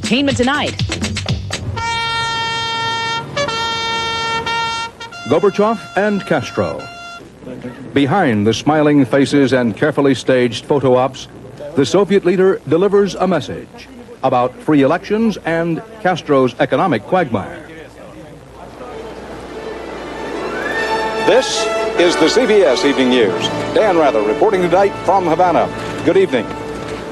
Entertainment Tonight. Gorbachev and Castro. Behind the smiling faces and carefully staged photo ops, the Soviet leader delivers a message about free elections and Castro's economic quagmire. This is the CBS Evening News. Dan Rather reporting tonight from Havana. Good evening.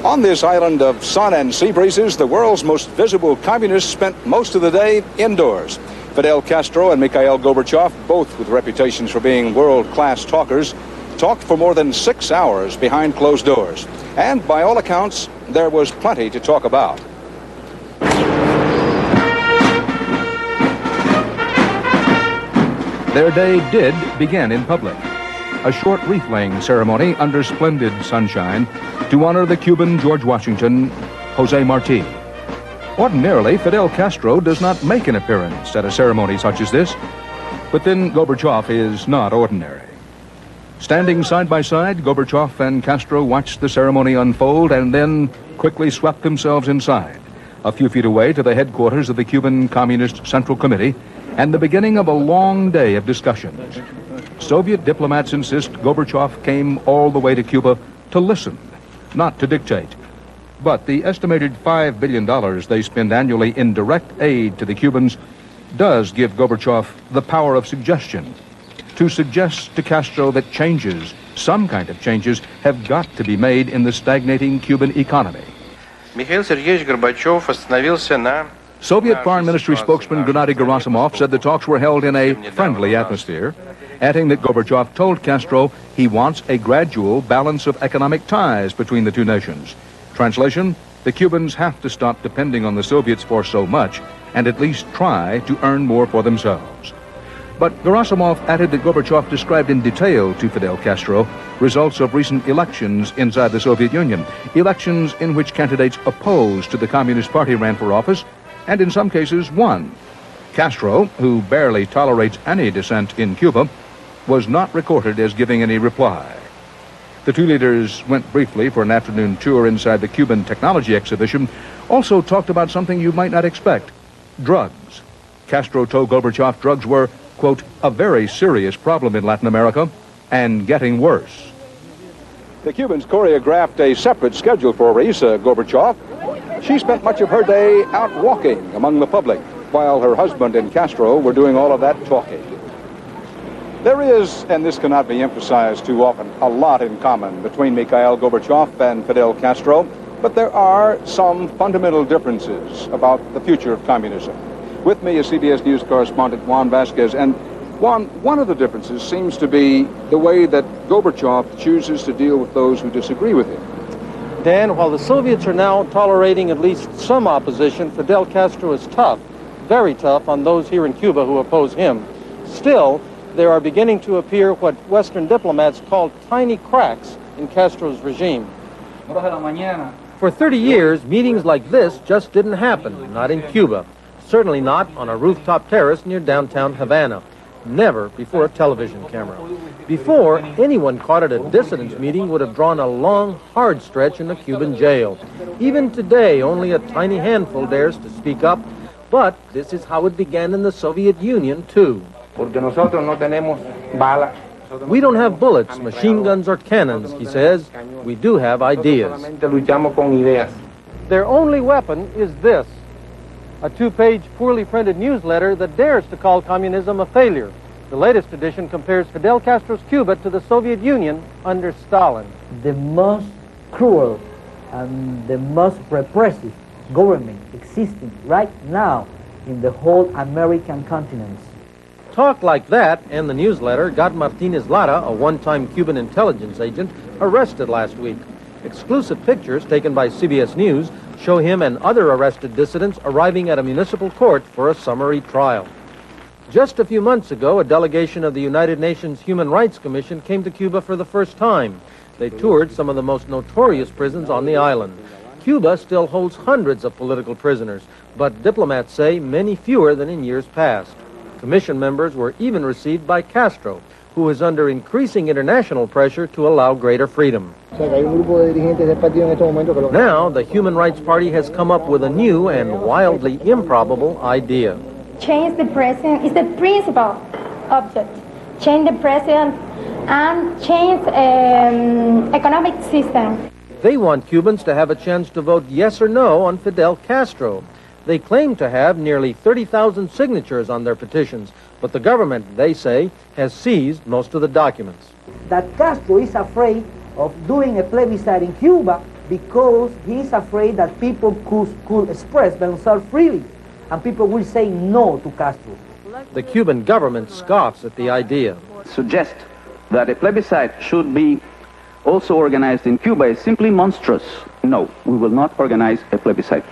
On this island of sun and sea breezes, the world's most visible communists spent most of the day indoors. Fidel Castro and Mikhail Gorbachev, both with reputations for being world-class talkers, talked for more than 6 hours behind closed doors. And by all accounts, there was plenty to talk about. Their day did begin in public. A short wreath-laying ceremony under splendid sunshine to honor the Cuban George Washington, Jose Marti. Ordinarily, Fidel Castro does not make an appearance at a ceremony such as this, but then Gorbachev is not ordinary. Standing side by side, Gorbachev and Castro watched the ceremony unfold and then quickly swept themselves inside, a few feet away to the headquarters of the Cuban Communist Central Committee, and the beginning of a long day of discussions. Soviet diplomats insist Gorbachev came all the way to Cuba to listen, not to dictate. But the estimated $5 billion they spend annually in direct aid to the Cubans does give Gorbachev the power of suggestion, to suggest to Castro that changes, some kind of changes, have got to be made in the stagnating Cuban economy. Mikhail Sergeyevich Gorbachev остановился на... Soviet Foreign Ministry spokesman Gennady Gerasimov said the talks were held in a friendly atmosphere, adding that Gorbachev told Castro he wants a gradual balance of economic ties between the two nations. Translation, the Cubans have to stop depending on the Soviets for so much and at least try to earn more for themselves. But Gerasimov added that Gorbachev described in detail to Fidel Castro results of recent elections inside the Soviet Union, elections in which candidates opposed to the Communist Party ran for office and in some cases won. Castro, who barely tolerates any dissent in Cuba, was not recorded as giving any reply. The two leaders went briefly for an afternoon tour inside the Cuban Technology Exhibition, also talked about something you might not expect, drugs. Castro told Gorbachev drugs were, quote, a very serious problem in Latin America and getting worse. The Cubans choreographed a separate schedule for Raisa Gorbachev. She spent much of her day out walking among the public, while her husband and Castro were doing all of that talking. There is, and this cannot be emphasized too often, a lot in common between Mikhail Gorbachev and Fidel Castro, but there are some fundamental differences about the future of communism. With me is CBS News correspondent Juan Vasquez, and Juan, one of the differences seems to be the way that Gorbachev chooses to deal with those who disagree with him. Dan, while the Soviets are now tolerating at least some opposition, Fidel Castro is tough, very tough on those here in Cuba who oppose him. Still, there are beginning to appear what Western diplomats call tiny cracks in Castro's regime. For 30 years, meetings like this just didn't happen, not in Cuba. Certainly not on a rooftop terrace near downtown Havana. Never before a television camera. Before, anyone caught at a dissidents meeting would have drawn a long, hard stretch in a Cuban jail. Even today, only a tiny handful dares to speak up, but this is how it began in the Soviet Union, too. We don't have bullets, machine guns, or cannons, he says. We do have ideas. Their only weapon is this, a two-page, poorly printed newsletter that dares to call communism a failure. The latest edition compares Fidel Castro's Cuba to the Soviet Union under Stalin. The most cruel and the most repressive government existing right now in the whole American continent. Talk like that and the newsletter got Martínez Lara, a one-time Cuban intelligence agent, arrested last week. Exclusive pictures taken by CBS News show him and other arrested dissidents arriving at a municipal court for a summary trial. Just a few months ago, a delegation of the United Nations Human Rights Commission came to Cuba for the first time. They toured some of the most notorious prisons on the island. Cuba still holds hundreds of political prisoners, but diplomats say many fewer than in years past. Commission members were even received by Castro, who is under increasing international pressure to allow greater freedom. Now, the Human Rights Party has come up with a new and wildly improbable idea. Change the president is the principal object. Change the president and change economic system. They want Cubans to have a chance to vote yes or no on Fidel Castro. They claim to have nearly 30,000 signatures on their petitions, but the government, they say, has seized most of the documents. That Castro is afraid of doing a plebiscite in Cuba because he's afraid that people could express themselves freely, and people will say no to Castro. The Cuban government scoffs at the idea. Suggest that a plebiscite should be also organized in Cuba is simply monstrous. No, we will not organize a plebiscite.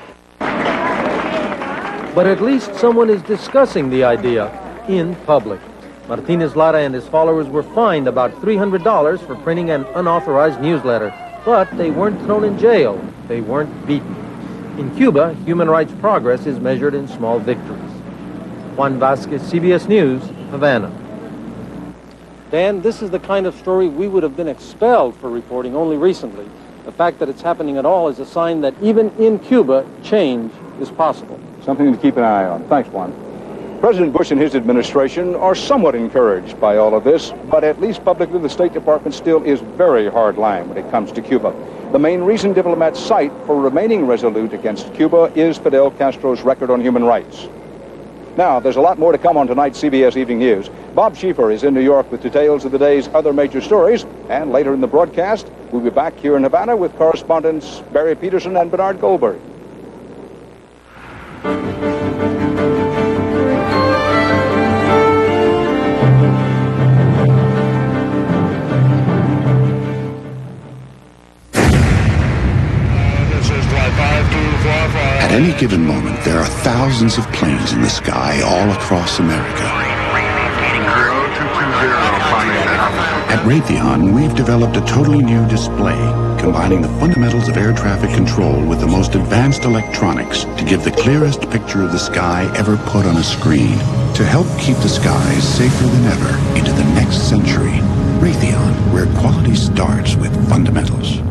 But at least someone is discussing the idea in public. Martinez Lara and his followers were fined about $300 for printing an unauthorized newsletter, but they weren't thrown in jail. They weren't beaten. In Cuba, human rights progress is measured in small victories. Juan Vasquez, CBS News, Havana. Dan, this is the kind of story we would have been expelled for reporting only recently. The fact that it's happening at all is a sign that even in Cuba, change is possible. Something to keep an eye on. Thanks, Juan. President Bush and his administration are somewhat encouraged by all of this, but at least publicly the State Department still is very hardline when it comes to Cuba. The main reason diplomats cite for remaining resolute against Cuba is Fidel Castro's record on human rights. Now, there's a lot more to come on tonight's CBS Evening News. Bob Schieffer is in New York with details of the day's other major stories, and later in the broadcast, we'll be back here in Havana with correspondents Barry Peterson and Bernard Goldberg. At any given moment, there are thousands of planes in the sky all across America. At Raytheon, we've developed a totally new display, combining the fundamentals of air traffic control with the most advanced electronics to give the clearest picture of the sky ever put on a screen. To help keep the skies safer than ever into the next century, Raytheon, where quality starts with fundamentals.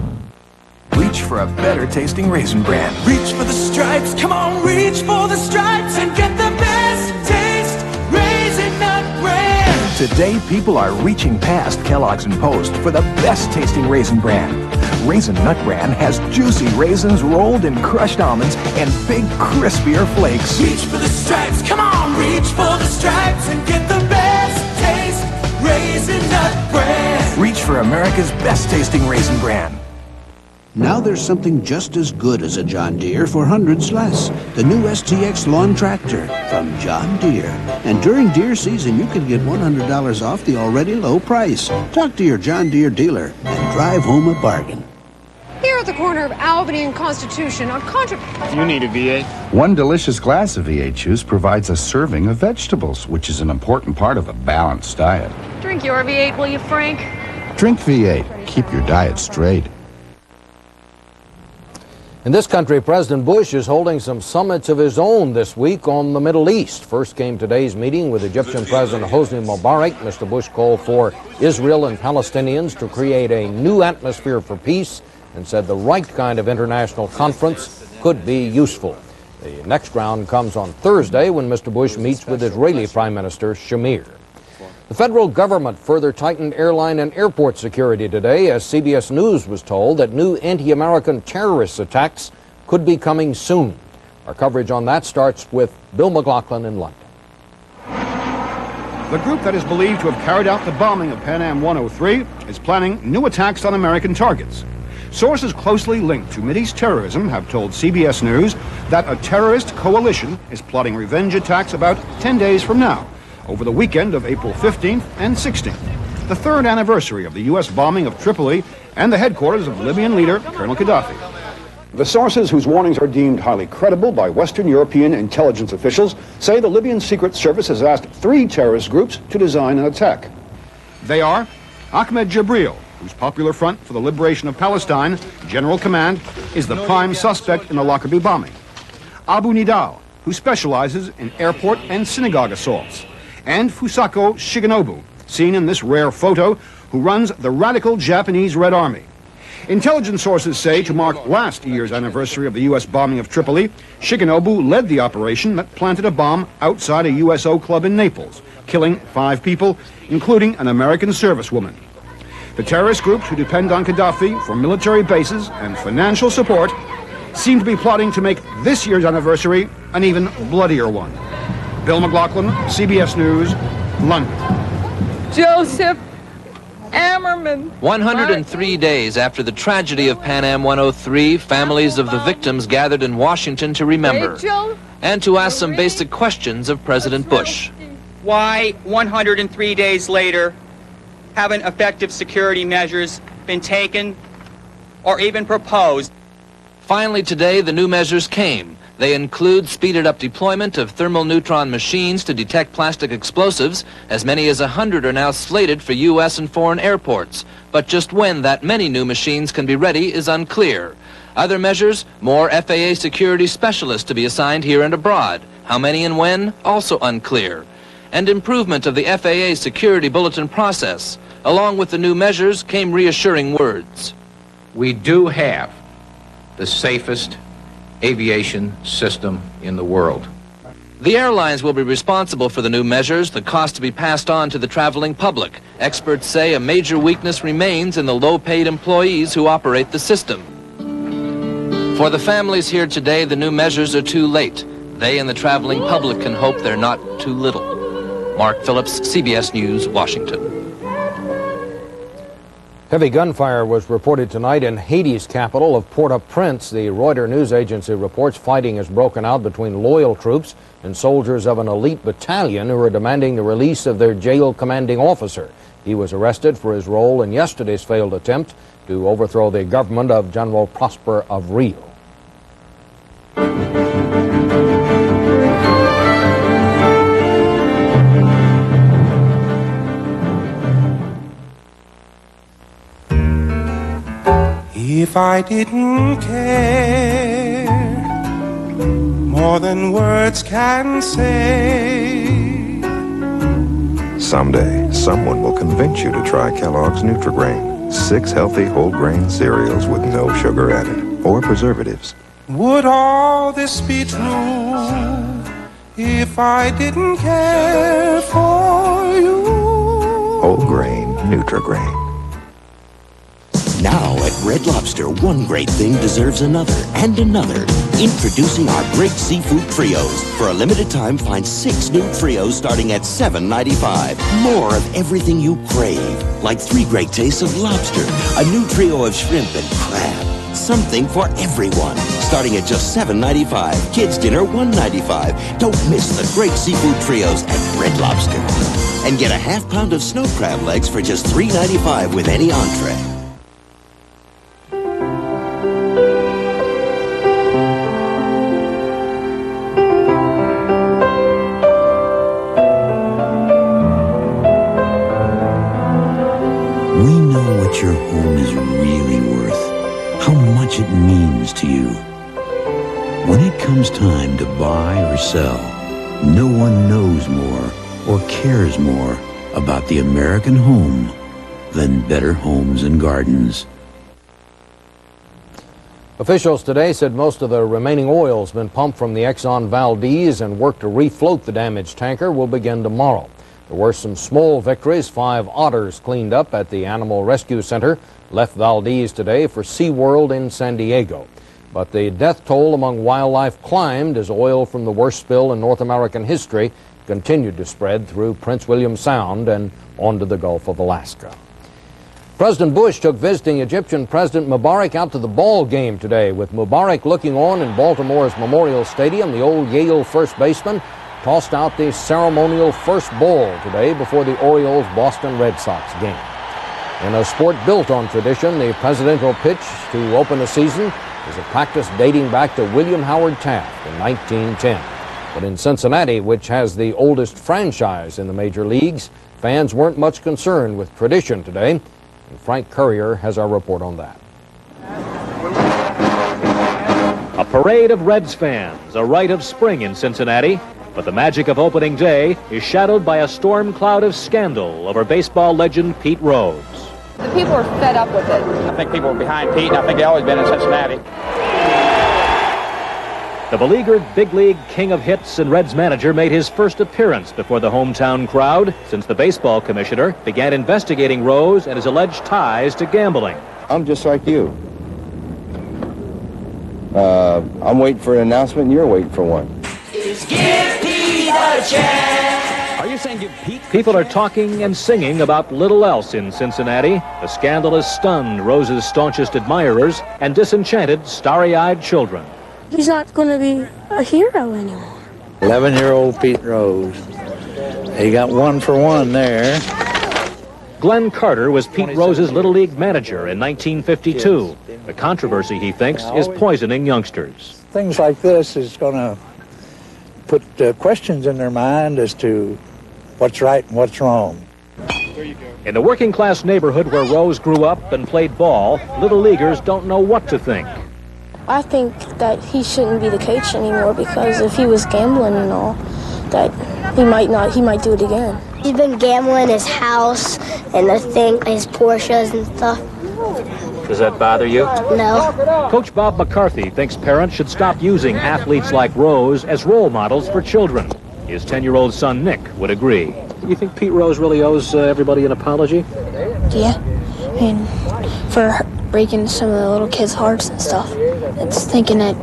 Reach for a better tasting Raisin Bran. Reach for the stripes, come on, reach for the stripes and get the best taste Raisin Nut Bran. Today, people are reaching past Kellogg's and Post for the best tasting Raisin Bran. Raisin Nut Bran has juicy raisins rolled in crushed almonds and big, crispier flakes. Reach for the stripes, come on, reach for the stripes and get the best taste Raisin Nut Bran. Reach for America's best tasting Raisin Bran. Now there's something just as good as a John Deere for hundreds less. The new STX lawn tractor from John Deere. And during Deere season, you can get $100 off the already low price. Talk to your John Deere dealer and drive home a bargain. Here at the corner of Albany and Constitution on You need a V8? One delicious glass of V8 juice provides a serving of vegetables, which is an important part of a balanced diet. Drink your V8, will you, Frank? Drink V8. Keep your diet straight. In this country, President Bush is holding some summits of his own this week on the Middle East. First came today's meeting with Egyptian President Hosni Mubarak. Mr. Bush called for Israel and Palestinians to create a new atmosphere for peace and said the right kind of international conference could be useful. The next round comes on Thursday when Mr. Bush meets with Israeli Prime Minister Shamir. The federal government further tightened airline and airport security today as CBS News was told that new anti-American terrorist attacks could be coming soon. Our coverage on that starts with Bill McLaughlin in London. The group that is believed to have carried out the bombing of Pan Am 103 is planning new attacks on American targets. Sources closely linked to Mideast terrorism have told CBS News that a terrorist coalition is plotting revenge attacks about 10 days from now, over the weekend of April 15th and 16th, the third anniversary of the U.S. bombing of Tripoli and the headquarters of Libyan leader Colonel Gaddafi. The sources, whose warnings are deemed highly credible by Western European intelligence officials, say the Libyan Secret Service has asked 3 terrorist groups to design an attack. They are Ahmed Jibril, whose Popular Front for the Liberation of Palestine, General Command, is the prime suspect in the Lockerbie bombing; Abu Nidal, who specializes in airport and synagogue assaults; and Fusako Shigenobu, seen in this rare photo, who runs the radical Japanese Red Army. Intelligence sources say to mark last year's anniversary of the U.S. bombing of Tripoli, Shikinobu led the operation that planted a bomb outside a USO club in Naples, killing 5 people, including an American servicewoman. The terrorist groups who depend on Gaddafi for military bases and financial support seem to be plotting to make this year's anniversary an even bloodier one. Bill McLaughlin, CBS News, London. Joseph Ammerman. 103 days after the tragedy of Pan Am 103, families of the victims gathered in Washington to remember and to ask some basic questions of President Bush. Why, 103 days later, haven't effective security measures been taken or even proposed? Finally today, the new measures came. They include speeded up deployment of thermal neutron machines to detect plastic explosives. As many as 100 are now slated for U.S. and foreign airports. But just when that many new machines can be ready is unclear. Other measures, more FAA security specialists to be assigned here and abroad. How many and when, also unclear. And improvement of the FAA security bulletin process. Along with the new measures came reassuring words. We do have the safest aviation system in the world. The airlines will be responsible for the new measures, the cost to be passed on to the traveling public. Experts say a major weakness remains in the low-paid employees who operate the system. For the families here today, the new measures are too late. They and the traveling public can hope they're not too little. Mark Phillips, CBS News, Washington. Heavy gunfire was reported tonight in Haiti's capital of Port-au-Prince. The Reuters news agency reports fighting has broken out between loyal troops and soldiers of an elite battalion who are demanding the release of their jail commanding officer. He was arrested for his role in yesterday's failed attempt to overthrow the government of General Prosper Avril. If I didn't care more than words can say. Someday, someone will convince you to try Kellogg's Nutri-Grain. 6 healthy whole grain cereals with no sugar added or preservatives. Would all this be true if I didn't care for you? Whole grain Nutri-Grain. Now at Red Lobster, one great thing deserves another and another. Introducing our great seafood trios. For a limited time, find 6 new trios starting at $7.95. More of everything you crave. Like 3 great tastes of lobster, a new trio of shrimp and crab. Something for everyone. Starting at just $7.95. Kids' dinner, $1.95. Don't miss the great seafood trios at Red Lobster. And get a half pound of snow crab legs for just $3.95 with any entree. We know what your home is really worth, how much it means to you. When it comes time to buy or sell, no one knows more or cares more about the American home than Better Homes and Gardens. Officials today said most of the remaining oil has been pumped from the Exxon Valdez, and work to refloat the damaged tanker will begin tomorrow. There were some small victories. 5 otters cleaned up at the Animal Rescue Center left Valdez today for SeaWorld in San Diego. But the death toll among wildlife climbed as oil from the worst spill in North American history continued to spread through Prince William Sound and onto the Gulf of Alaska. President Bush took visiting Egyptian President Mubarak out to the ball game today, with Mubarak looking on in Baltimore's Memorial Stadium. The old Yale first baseman tossed out the ceremonial first ball today before the Orioles-Boston Red Sox game. In a sport built on tradition, the presidential pitch to open the season is a practice dating back to William Howard Taft in 1910. But in Cincinnati, which has the oldest franchise in the major leagues, fans weren't much concerned with tradition today. And Frank Currier has our report on that. A parade of Reds fans, a rite of spring in Cincinnati. But the magic of opening day is shadowed by a storm cloud of scandal over baseball legend Pete Rose. The people are fed up with it. I think people are behind Pete, and I think they've always been in Cincinnati. The beleaguered big league king of hits and Reds manager made his first appearance before the hometown crowd since the baseball commissioner began investigating Rose and his alleged ties to gambling. I'm just like you. I'm waiting for an announcement and you're waiting for one. Give Pete a chance. Are you saying give Pete? People are talking and singing about little else in Cincinnati. The scandal has stunned Rose's staunchest admirers and disenchanted starry-eyed children. He's not going to be a hero anymore. 11-year-old Pete Rose. He got 1 for 1 there. Glenn Carter was Pete Rose's Little League manager in 1952. The controversy, he thinks, is poisoning youngsters. Things like this is going to put questions in their mind as to what's right and what's wrong. In the working-class neighborhood where Rose grew up and played ball, little leaguers don't know what to think. I think that he shouldn't be the coach anymore because if he was gambling and all, that he might do it again. He's been gambling his house and his Porsches and stuff. Does that bother you? No. Coach Bob McCarthy thinks parents should stop using athletes like Rose as role models for children. His 10-year-old son, Nick, would agree. You think Pete Rose really owes everybody an apology? Yeah. I mean, for breaking some of the little kids' hearts and stuff. It's thinking that,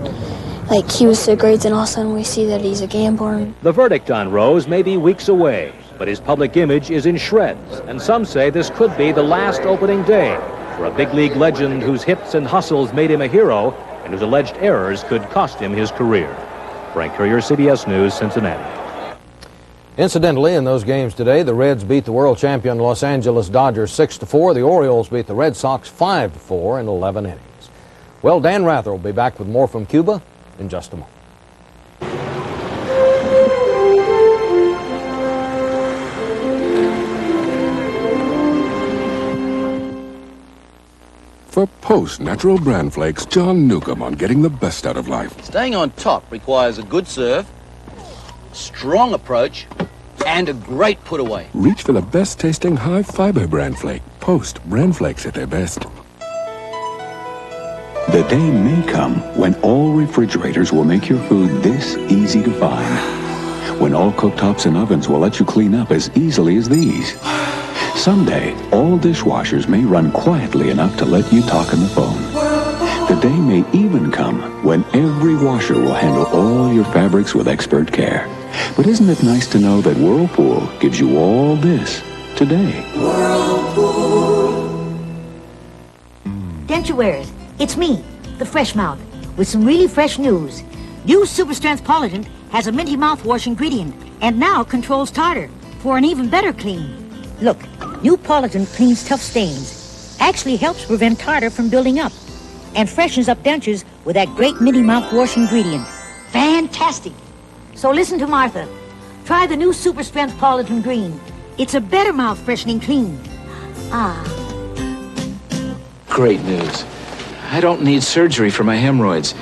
like, he was so great, and all of a sudden we see that he's a gambler. The verdict on Rose may be weeks away, but his public image is in shreds, and some say this could be the last opening day for a big league legend whose hits and hustles made him a hero and whose alleged errors could cost him his career. Frank Courier, CBS News, Cincinnati. Incidentally, in those games today, the Reds beat the world champion Los Angeles Dodgers 6-4. The Orioles beat the Red Sox 5-4 in 11 innings. Well, Dan Rather will be back with more from Cuba in just a moment. For Post Natural Bran Flakes, John Newcomb on getting the best out of life. Staying on top requires a good serve, strong approach, and a great put away. Reach for the best tasting high fiber bran flake. Post Bran Flakes at their best. The day may come when all refrigerators will make your food this easy to find. When all cooktops and ovens will let you clean up as easily as these. Someday, all dishwashers may run quietly enough to let you talk on the phone. The day may even come when every washer will handle all your fabrics with expert care. But isn't it nice to know that Whirlpool gives you all this today? Denture wearers, it's me, the Fresh Mouth, with some really fresh news. New Super Strength Polident has a minty mouthwash ingredient and now controls tartar for an even better clean. Look, new Polident cleans tough stains, actually helps prevent tartar from building up, and freshens up dentures with that great minty mouthwash ingredient. Fantastic! So listen to Martha. Try the new Super Strength Polident Green. It's a better mouth freshening clean. Ah. Great news. I don't need surgery for my hemorrhoids.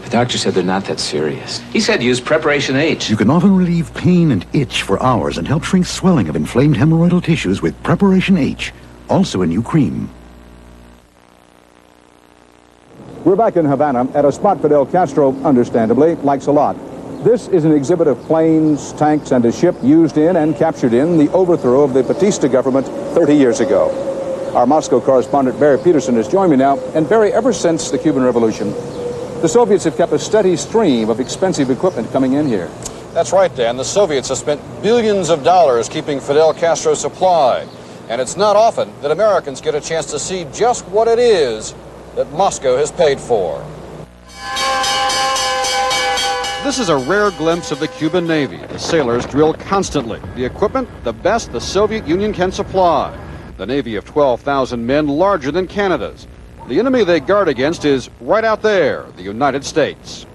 The doctor said they're not that serious. He said use Preparation H. You can often relieve pain and itch for hours and help shrink swelling of inflamed hemorrhoidal tissues with Preparation H. Also a new cream. We're back in Havana at a spot Fidel Castro, understandably, likes a lot. This is an exhibit of planes, tanks, and a ship used in and captured in the overthrow of the Batista government 30 years ago. Our Moscow correspondent Barry Peterson has joined me now. And Barry, ever since the Cuban Revolution, the Soviets have kept a steady stream of expensive equipment coming in here. That's right, Dan. The Soviets have spent billions of dollars keeping Fidel Castro supplied. And it's not often that Americans get a chance to see just what it is that Moscow has paid for. This is a rare glimpse of the Cuban Navy. The sailors drill constantly. The equipment, the best the Soviet Union can supply. The Navy of 12,000 men, larger than Canada's. The enemy they guard against is right out there, the United States.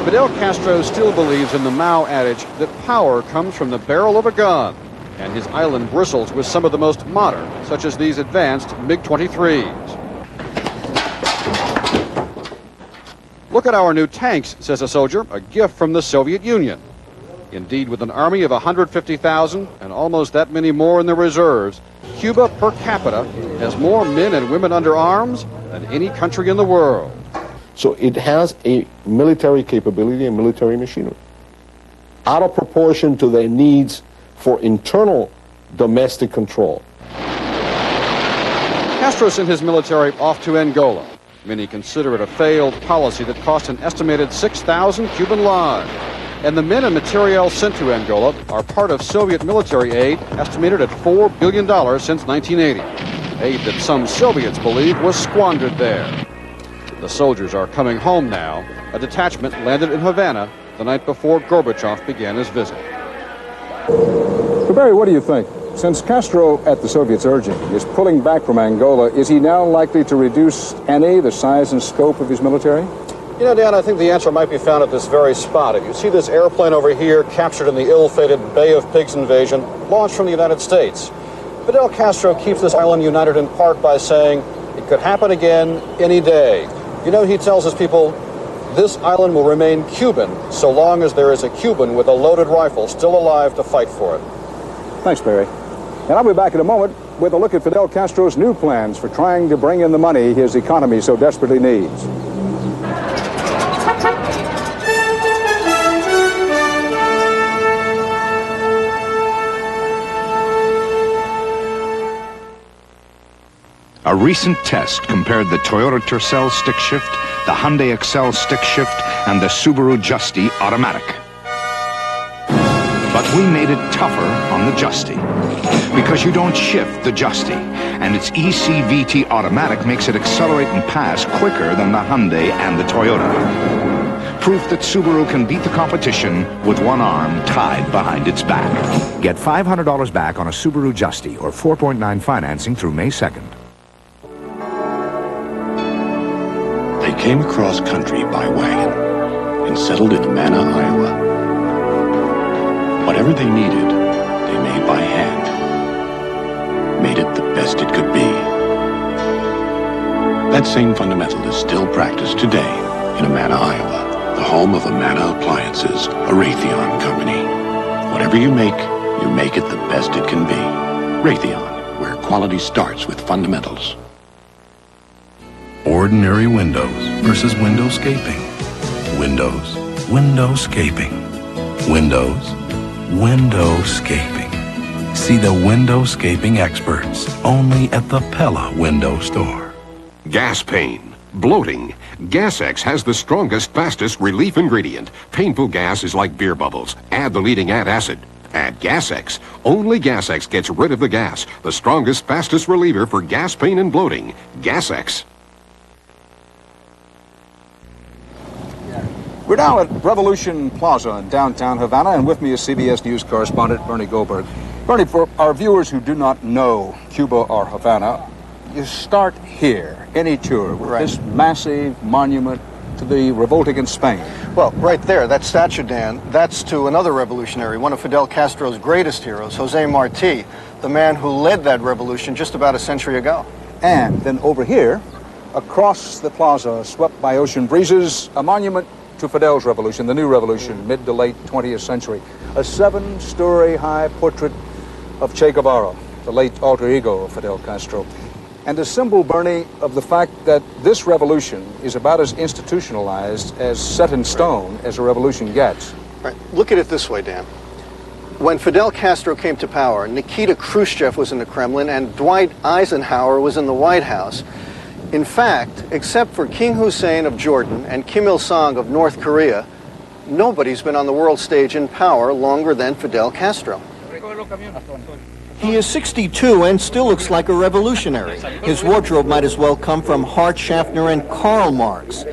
Fidel Castro still believes in the Mao adage that power comes from the barrel of a gun, and his island bristles with some of the most modern, such as these advanced MiG-23s. Look at our new tanks, says a soldier, a gift from the Soviet Union. Indeed, with an army of 150,000 and almost that many more in the reserves, Cuba per capita has more men and women under arms than any country in the world. So it has a military capability and military machinery, out of proportion to their needs for internal domestic control. Castro sent his military off to Angola. Many consider it a failed policy that cost an estimated 6,000 Cuban lives. And the men and materiel sent to Angola are part of Soviet military aid estimated at $4 billion since 1980. Aid that some Soviets believe was squandered there. The soldiers are coming home now. A detachment landed in Havana the night before Gorbachev began his visit. So Barry, what do you think? Since Castro, at the Soviets' urging, is pulling back from Angola, is he now likely to reduce the size and scope of his military? You know, Dan, I think the answer might be found at this very spot. If you see this airplane over here captured in the ill-fated Bay of Pigs invasion, launched from the United States, Fidel Castro keeps this island united in part by saying it could happen again any day. You know, he tells his people, this island will remain Cuban so long as there is a Cuban with a loaded rifle still alive to fight for it. Thanks, Barry. And I'll be back in a moment with a look at Fidel Castro's new plans for trying to bring in the money his economy so desperately needs. A recent test compared the Toyota Tercel stick shift, the Hyundai Excel stick shift, and the Subaru Justy automatic. But we made it tougher on the Justy, because you don't shift the Justy, and its ECVT automatic makes it accelerate and pass quicker than the Hyundai and the Toyota. Proof that Subaru can beat the competition with one arm tied behind its back. Get $500 back on a Subaru Justy or 4.9 financing through May 2nd. They came across country by wagon and settled in Amana, Iowa. Whatever they needed, they made by hand. Made it the best it could be. That same fundamental is still practiced today in Amana, Iowa, the home of Amana Appliances, a Raytheon company. Whatever you make it the best it can be. Raytheon, where quality starts with fundamentals. Ordinary windows versus windowscaping. Windows, windowscaping. Windows, windowscaping. See the windowscaping experts only at the Pella Window Store. Gas pain, bloating. Gas-X has the strongest, fastest relief ingredient. Painful gas is like beer bubbles. Add the leading antacid. Add Gas-X. Only Gas-X gets rid of the gas. The strongest, fastest reliever for gas pain and bloating. Gas-X. We're now at Revolution Plaza in downtown Havana, and with me is CBS News correspondent Bernie Goldberg. Bernie, for our viewers who do not know Cuba or Havana, you start here, any tour, with this massive monument to the revolt against Spain. Well, right there, that statue, Dan, that's to another revolutionary, one of Fidel Castro's greatest heroes, Jose Marti, the man who led that revolution just about a century ago. And then over here, across the plaza, swept by ocean breezes, a monument to Fidel's revolution, the new revolution, mid to late 20th century. A 7-story high portrait of Che Guevara, the late alter ego of Fidel Castro. And a symbol, Bernie, of the fact that this revolution is about as institutionalized, as set in stone as a revolution gets. Right. Look at it this way, Dan. When Fidel Castro came to power, Nikita Khrushchev was in the Kremlin and Dwight Eisenhower was in the White House. In fact, except for King Hussein of Jordan and Kim Il-sung of North Korea, nobody's been on the world stage in power longer than Fidel Castro. He is 62 and still looks like a revolutionary. His wardrobe might as well come from Hart Schaffner and Karl Marx.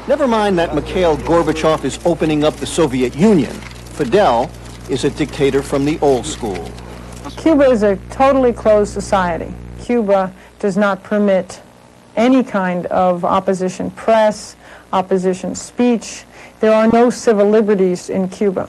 Never mind that Mikhail Gorbachev is opening up the Soviet Union. Fidel is a dictator from the old school. Cuba is a totally closed society. Cuba does not permit any kind of opposition press, opposition speech. There are no civil liberties in Cuba.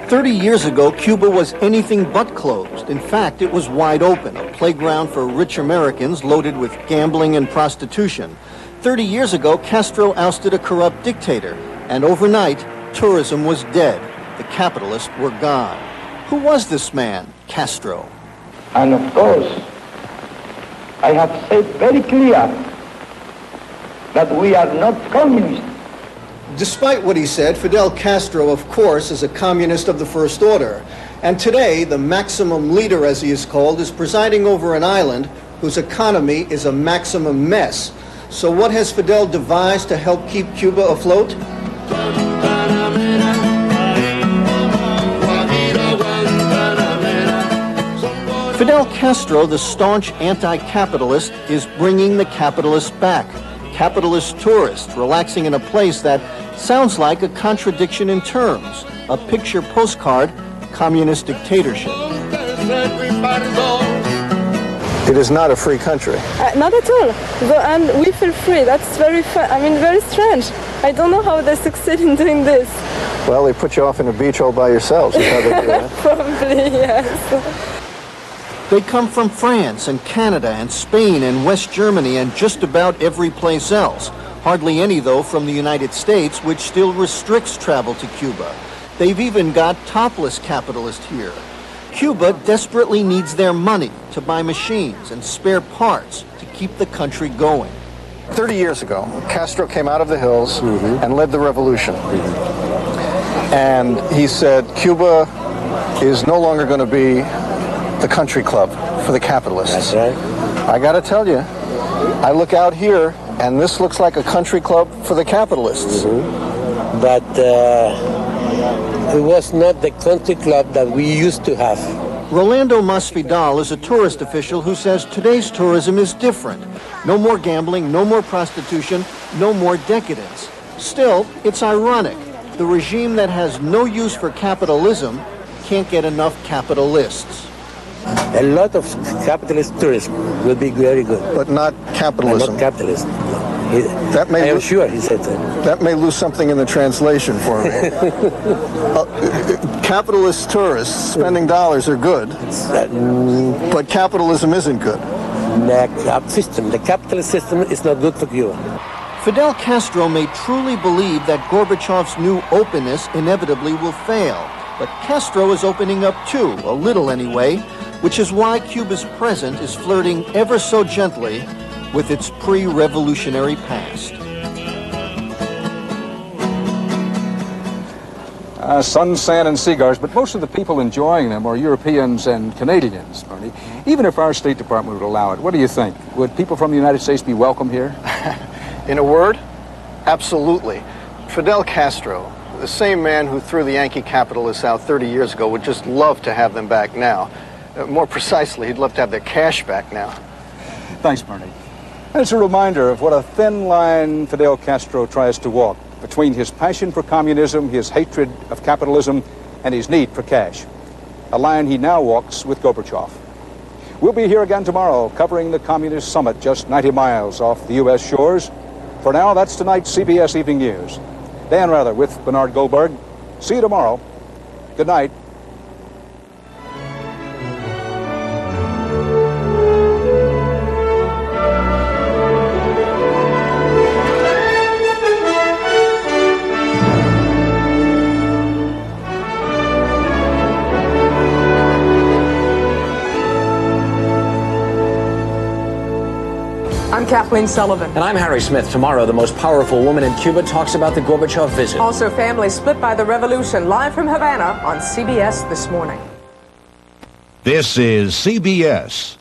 30 years ago, Cuba was anything but closed. In fact, it was wide open, a playground for rich Americans loaded with gambling and prostitution. 30 years ago, Castro ousted a corrupt dictator, and overnight, tourism was dead. The capitalists were gone. Who was this man, Castro? And of course, I have said very clear that we are not communists. Despite what he said, Fidel Castro, of course, is a communist of the first order. And today, the maximum leader, as he is called, is presiding over an island whose economy is a maximum mess. So what has Fidel devised to help keep Cuba afloat? Fidel Castro, the staunch anti-capitalist, is bringing the capitalists back. Capitalist tourists relaxing in a place that sounds like a contradiction in terms. A picture postcard, communist dictatorship. It is not a free country. Not at all. And we feel free. That's very strange. I don't know how they succeed in doing this. Well, they put you off in a beach all by yourselves. Is how they do it. Probably, yes. They come from France and Canada and Spain and West Germany and just about every place else. Hardly any, though, from the United States, which still restricts travel to Cuba. They've even got topless capitalists here. Cuba desperately needs their money to buy machines and spare parts to keep the country going. 30 years ago, Castro came out of the hills and led the revolution. And he said, Cuba is no longer going to be the country club for the capitalists. That's right. I got to tell you, I look out here, and this looks like a country club for the capitalists. But it was not the country club that we used to have. Rolando Masvidal is a tourist official who says today's tourism is different. No more gambling, no more prostitution, no more decadence. Still, it's ironic. The regime that has no use for capitalism can't get enough capitalists. A lot of capitalist tourism will be very good. But not capitalism. Not capitalist. That may I am sure he said that. That may lose something in the translation for me. Capitalist tourists spending dollars are good, but capitalism isn't good. The capitalist system is not good for Cuba. Fidel Castro may truly believe that Gorbachev's new openness inevitably will fail. But Castro is opening up too, a little anyway, which is why Cuba's present is flirting ever so gently with its pre-revolutionary past. Sun, sand, and cigars, but most of the people enjoying them are Europeans and Canadians, Bernie. Even if our State Department would allow it, what do you think? Would people from the United States be welcome here? In a word, absolutely. Fidel Castro, the same man who threw the Yankee capitalists out 30 years ago, would just love to have them back now. More precisely, he'd love to have their cash back now. Thanks, Bernie. And it's a reminder of what a thin line Fidel Castro tries to walk between his passion for communism, his hatred of capitalism, and his need for cash. A line he now walks with Gorbachev. We'll be here again tomorrow covering the Communist Summit just 90 miles off the U.S. shores. For now, that's tonight's CBS Evening News. Dan Rather with Bernard Goldberg. See you tomorrow. Good night. I'm Kathleen Sullivan. And I'm Harry Smith. Tomorrow, the most powerful woman in Cuba talks about the Gorbachev visit. Also, families split by the revolution, live from Havana on CBS This Morning. This is CBS.